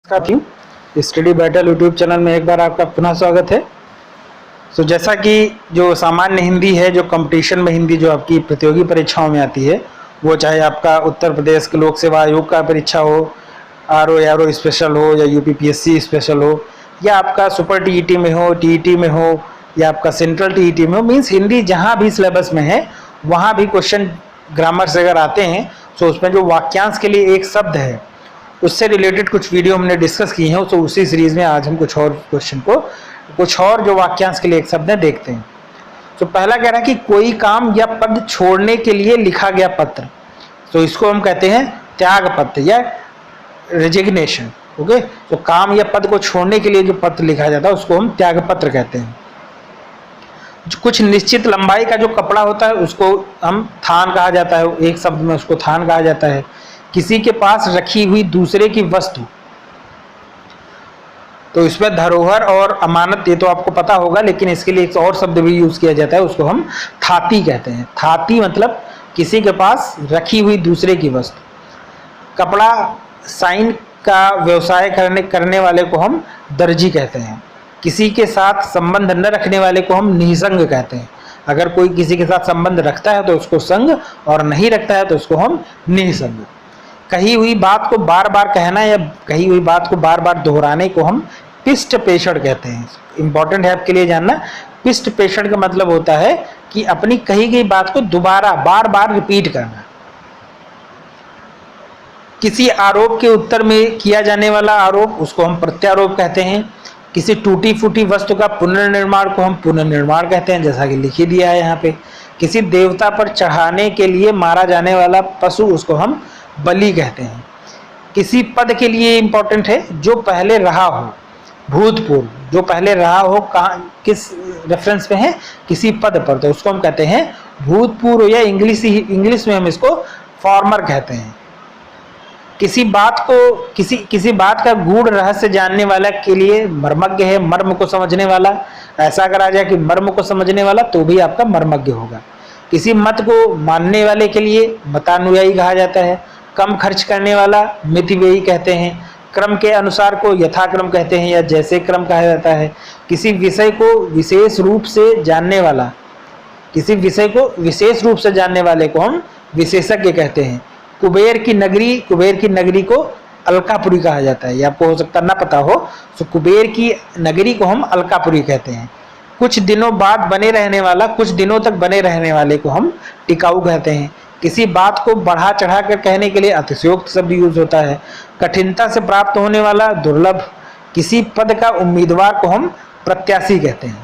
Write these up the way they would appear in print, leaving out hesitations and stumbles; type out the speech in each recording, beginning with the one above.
साथियों, study battle YouTube channel में एक बार आपका पुनः स्वागत है। जैसा कि जो सामान्य हिंदी है, जो कंपटीशन में हिंदी जो आपकी प्रतियोगी परीक्षाओं में आती है, वो चाहे आपका उत्तर प्रदेश के लोक सेवा आयोग का परीक्षा हो, आर ओ स्पेशल हो, या यूपीपीएससी स्पेशल हो, या आपका सुपर टीईटी में हो, टीईटी में हो, या आपका सेंट्रल टीईटी में हो, मीन्स हिंदी जहाँ भी सिलेबस में है वहाँ भी क्वेश्चन ग्रामर से अगर आते हैं तो उसमें जो वाक्यांश के लिए एक शब्द है उससे रिलेटेड कुछ वीडियो हमने डिस्कस की हैं। तो उसी सीरीज में आज हम कुछ और क्वेश्चन को, कुछ और जो वाक्यांश के लिए एक शब्द है देखते हैं। तो पहला कह रहा है कि कोई काम या पद छोड़ने के लिए लिखा गया पत्र, तो इसको हम कहते हैं त्याग पत्र या रेजिग्नेशन। ओके, तो काम या पद को छोड़ने के लिए जो पत्र लिखा जाता है उसको हम त्याग पत्र कहते हैं। कुछ निश्चित लंबाई का जो कपड़ा होता है उसको हम थान कहा जाता है, एक शब्द में उसको थान कहा जाता है। किसी के पास रखी हुई दूसरे की वस्तु, तो इसमें धरोहर और अमानत ये तो आपको पता होगा, लेकिन इसके लिए एक और शब्द भी यूज किया जाता है, उसको हम थाती कहते हैं। थाती मतलब किसी के पास रखी हुई दूसरे की वस्तु। कपड़ा साइन का व्यवसाय करने वाले को हम दर्जी कहते हैं। किसी के साथ संबंध न रखने वाले को हम निसंग कहते हैं। अगर कोई किसी के साथ संबंध रखता है तो उसको संग, और नहीं रखता है तो उसको हम निसंग। कही हुई बात को बार बार कहना या कही हुई बात को बार बार दोहराने को हम पिष्ट पेषण कहते हैं। इंपॉर्टेंट है आपके लिए जानना, पिष्ट पेषण का मतलब होता है कि अपनी कही गई बात को दोबारा बार बार रिपीट करना। किसी आरोप के उत्तर में किया जाने वाला आरोप उसको हम प्रत्यारोप कहते हैं। किसी टूटी फूटी वस्तु का पुनर्निर्माण को हम पुनर्निर्माण कहते हैं, जैसा कि लिख ही दिया है यहाँ पे। किसी देवता पर चढ़ाने के लिए मारा जाने वाला पशु उसको हम बलि कहते हैं। किसी पद के लिए इंपॉर्टेंट है जो पहले रहा हो, भूतपूर्व जो पहले रहा हो, कहाँ किस रेफरेंस में है, किसी पद पर, तो उसको हम कहते हैं भूतपूर्व, या इंग्लिश में हम इसको फॉर्मर कहते हैं। किसी बात को किसी बात का गूढ़ रहस्य जानने वाला के लिए मर्मज्ञ है, मर्म को समझने वाला। ऐसा अगर आ जाए कि मर्म को समझने वाला तो भी आपका मर्मज्ञ होगा। किसी मत को मानने वाले के लिए मतानुयायी कहा जाता है। कम खर्च करने वाला मितव्ययी कहते हैं। क्रम के अनुसार को यथाक्रम कहते हैं या जैसे क्रम कहा जाता है। किसी विषय को विशेष रूप से जानने वाला, किसी विषय को विशेष रूप से जानने वाले को हम विशेषज्ञ कहते हैं। कुबेर की नगरी को अलकापुरी कहा जाता है, ये आपको हो सकता ना पता हो, तो कुबेर की नगरी को हम अलकापुरी कहते हैं। कुछ दिनों बाद बने रहने वाला, कुछ दिनों तक बने रहने वाले को हम टिकाऊ कहते हैं। किसी बात को बढ़ा चढ़ा कर कहने के लिए अतिशयोक्त शब्द यूज होता है। कठिनता से प्राप्त होने वाला दुर्लभ। किसी पद का उम्मीदवार को हम प्रत्याशी कहते हैं।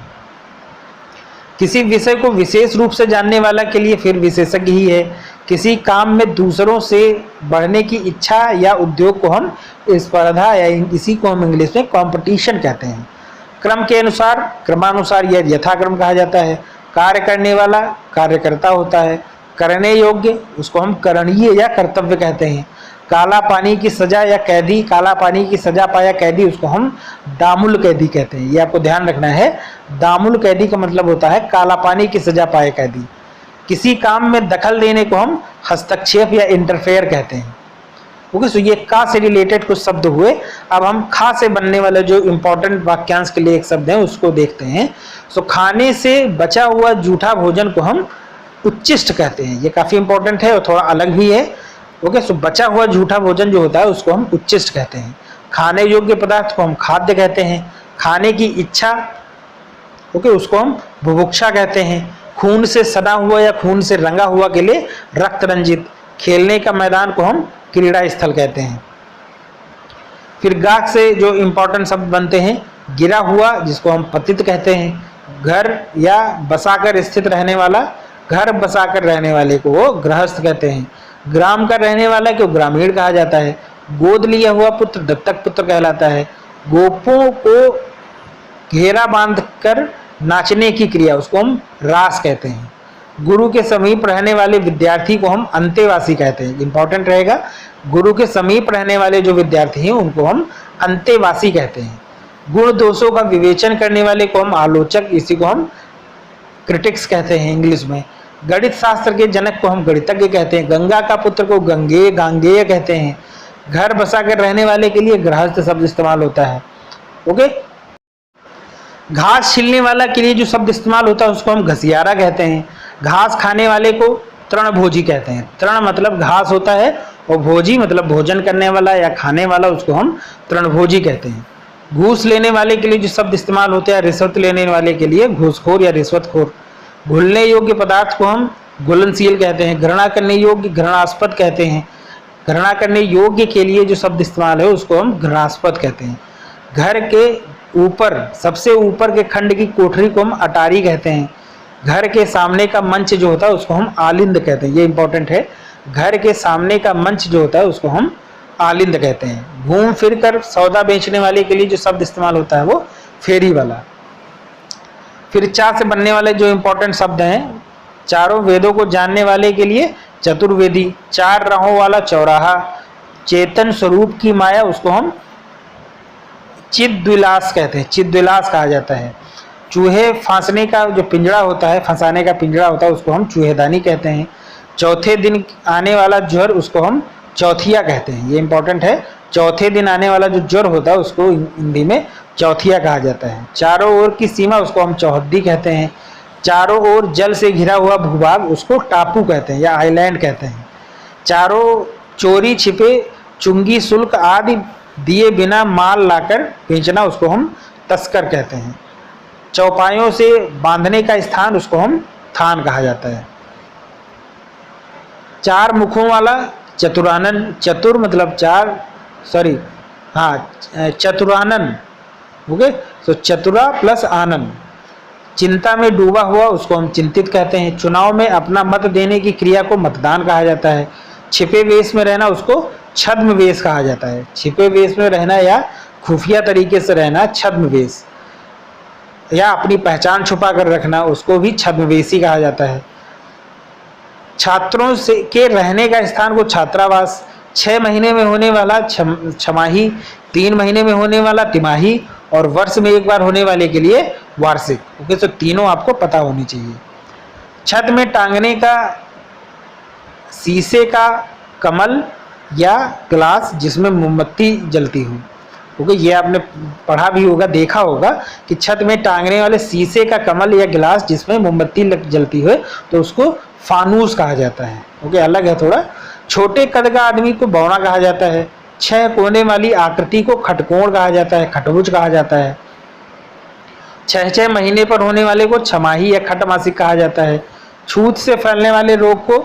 किसी विषय को विशेष रूप से जानने वाला के लिए फिर विशेषज्ञ ही है। किसी काम में दूसरों से बढ़ने की इच्छा या उद्योग को हम स्पर्धा, या इसी को हम इंग्लिश में कंपटीशन कहते हैं। क्रम के अनुसार, क्रमानुसार या यथाक्रम कहा जाता है। कार्य करने वाला कार्यकर्ता होता है। करने योग्य उसको हम करणीय या कर्तव्य कहते हैं। काला पानी की सजा या कैदी, काला पानी की सजा पाया कैदी उसको हम दामुल कैदी कहते हैं। ये आपको ध्यान रखना है, दामुल कैदी का मतलब होता है काला पानी की सजा पाए कैदी। किसी काम में दखल देने को हम हस्तक्षेप या इंटरफेयर कहते हैं। ओके, सो ये का से रिलेटेड कुछ शब्द हुए। अब हम खा से बनने वाले जो इंपॉर्टेंट वाक्यांश के लिए एक शब्द है उसको देखते हैं। सो खाने से बचा हुआ जूठा भोजन को हम उच्चिष्ट कहते हैं। ये काफी इंपॉर्टेंट है और थोड़ा अलग भी है। ओके, सो बचा हुआ झूठा भोजन जो होता है उसको हम उच्चिष्ट कहते हैं। खाने योग्य पदार्थ को हम खाद्य कहते हैं। खाने की इच्छा, ओके, उसको हम बुभुक्षा कहते हैं। खून से सना हुआ या खून से रंगा हुआ के लिए रक्त रंजित। खेलने का मैदान को हम क्रीड़ा स्थल कहते हैं। फिर गाक से जो इंपॉर्टेंट शब्द बनते हैं, गिरा हुआ जिसको हम पतित कहते हैं। घर या बसाकर स्थित रहने वाला, घर बसाकर रहने वाले को वो गृहस्थ कहते हैं। ग्राम का रहने वाला को ग्रामीण कहा जाता है। गोद लिया हुआ पुत्र दत्तक पुत्र कहलाता है। गोपों को घेरा बांधकर नाचने की क्रिया उसको हम रास कहते हैं। गुरु के समीप रहने वाले विद्यार्थी को हम अंतेवासी कहते हैं। इंपॉर्टेंट रहेगा, गुरु के समीप रहने वाले जो विद्यार्थी हैं उनको हम अंतेवासी कहते हैं। गुण दोषों का विवेचन करने वाले को हम आलोचक, इसी को हम क्रिटिक्स कहते हैं इंग्लिश में। गणित शास्त्र के जनक को हम गणितज्ञ कहते हैं। गंगा का पुत्र को गांगेय कहते हैं। घर बसा कर रहने वाले के लिए गृहस्थ शब्द इस्तेमाल होता है। ओके, घास छीलने वाला के लिए जो शब्द इस्तेमाल होता है उसको हम घसियारा कहते हैं। घास खाने वाले को तृणभोजी कहते हैं। तृण मतलब घास होता है और भोजी मतलब भोजन करने वाला या खाने वाला, उसको हम तृणभोजी कहते हैं। घूस लेने वाले के लिए जो शब्द इस्तेमाल होते हैं, रिश्वत लेने वाले के लिए घूसखोर या रिश्वतखोर। घुलने योग्य पदार्थ को हम घुलनशील कहते हैं। घृणा करने योग्य घृणास्पद कहते हैं। घृणा करने योग्य के लिए जो शब्द इस्तेमाल है उसको हम घृणास्पद कहते हैं। घर के ऊपर, सबसे ऊपर के खंड की कोठरी को हम अटारी कहते हैं। घर के सामने का मंच जो होता है उसको हम आलिंद कहते हैं। ये इंपॉर्टेंट है, घर के सामने का मंच जो होता है उसको हम आलिंद कहते हैं। घूम फिर कर सौदा बेचने वाले के लिए जो शब्द इस्तेमाल होता है वो फेरी वाला। फिर चा से बनने वाले जो इंपॉर्टेंट शब्द हैं, चारों वेदों को जानने वाले के लिए चतुर्वेदी। चार राहों वाला चौराहा। चेतन स्वरूप की माया, उसको हम चिद्विलास कहते हैं। चिद्विलास कहा जाता है। चूहे फांसने का जो पिंजड़ा होता है, फंसाने का पिंजड़ा होता है, उसको हम चूहेदानी कहते हैं। चौथे दिन आने वाला ज्वर, उसको हम चौथिया कहते हैं। ये इंपॉर्टेंट है, चौथे दिन आने वाला जो ज्वर होता है उसको हिंदी में चौथिया कहा जाता है। चारों ओर की सीमा, उसको हम चौहद्दी कहते हैं। चारों ओर जल से घिरा हुआ भूभाग, उसको टापू कहते हैं या आइलैंड कहते हैं। चारों चोरी छिपे चुंगी शुल्क आदि दिए बिना माल लाकर बेचना, उसको हम तस्कर कहते हैं। चौपायों से बांधने का स्थान, उसको हम थान कहा जाता है। चार मुखों वाला चतुरानन। चतुर मतलब चार, सॉरी चतुरानन। ओके, तो चतुरा प्लस आनंद। चिंता में डूबा हुआ, उसको हम चिंतित कहते हैं। चुनाव में अपना मत देने की क्रिया को मतदान कहा जाता है। छिपे वेश में रहना, उसको छद्म वेश कहा जाता है। छिपे वेश में रहना या खुफिया तरीके से रहना छद्म वेश, या अपनी पहचान छुपा कर रखना, उसको भी छद्मवेशी कहा जाता है। छात्रों से के रहने का स्थान को छात्रावास। 6 महीने में होने वाला छमाही, 3 महीने में होने वाला तिमाही और वर्ष में एक बार होने वाले के लिए वार्षिक। ओके, तो तीनों आपको पता होनी चाहिए। छत में टांगने का शीशे का कमल या ग्लास जिसमें मोमबत्ती जलती हो। ओके, ये आपने पढ़ा भी होगा, देखा होगा कि छत में टांगने वाले शीशे का कमल या गिलास जिसमें मोमबत्ती जलती है तो उसको फानूस कहा जाता है। ओके, अलग है थोड़ा। छोटे कद का आदमी को बौना कहा जाता है। 6 कोने वाली आकृति को खटकोण कहा जाता है, खटभुज कहा जाता है। 6 महीने पर होने वाले को छमाही या खटमासिक कहा जाता है। छूत से फैलने वाले रोग को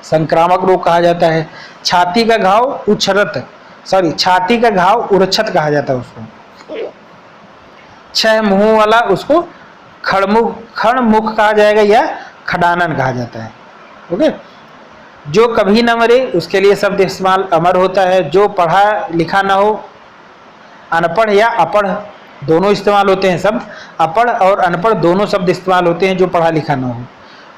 संक्रामक रोग कहा जाता है। छाती का घाव छाती का घाव उरछत कहा जाता है उसको। 6 मुंहों वाला उसको खड़मुख कहा जाएगा या खडानन कहा जाता है। ओके, जो कभी न मरे उसके लिए शब्द इस्तेमाल अमर होता है। जो पढ़ा लिखा ना हो, अनपढ़ या अपढ़ दोनों इस्तेमाल होते हैं शब्द। अपढ़ और अनपढ़ दोनों शब्द इस्तेमाल होते हैं जो पढ़ा लिखा ना हो।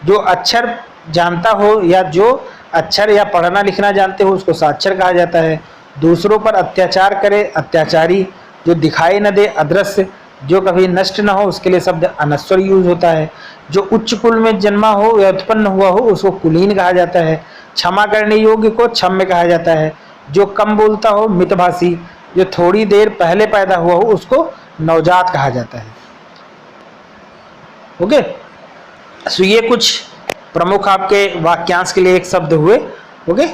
जो अक्षर जानता हो या जो अक्षर या पढ़ना लिखना जानते हो उसको साक्षर कहा जाता है। दूसरों पर अत्याचार करे अत्याचारी। जो दिखाई न दे अदृश्य। जो कभी नष्ट न हो उसके लिए शब्द अनश्वर यूज होता है। जो उच्च कुल में जन्मा हो या उत्पन्न हुआ हो उसको कुलीन कहा जाता है। क्षमा करने योग्य को क्षम्य कहा जाता है। जो कम बोलता हो मितभाषी। जो थोड़ी देर पहले पैदा हुआ हो उसको नवजात कहा जाता है। ओके, सो ये कुछ प्रमुख आपके वाक्यांश के लिए एक शब्द हुए। ओके,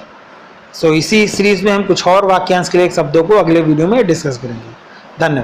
सो इसी सीरीज में हम कुछ और वाक्यांश के लिए एक शब्दों को अगले वीडियो में डिस्कस करेंगे। धन्यवाद।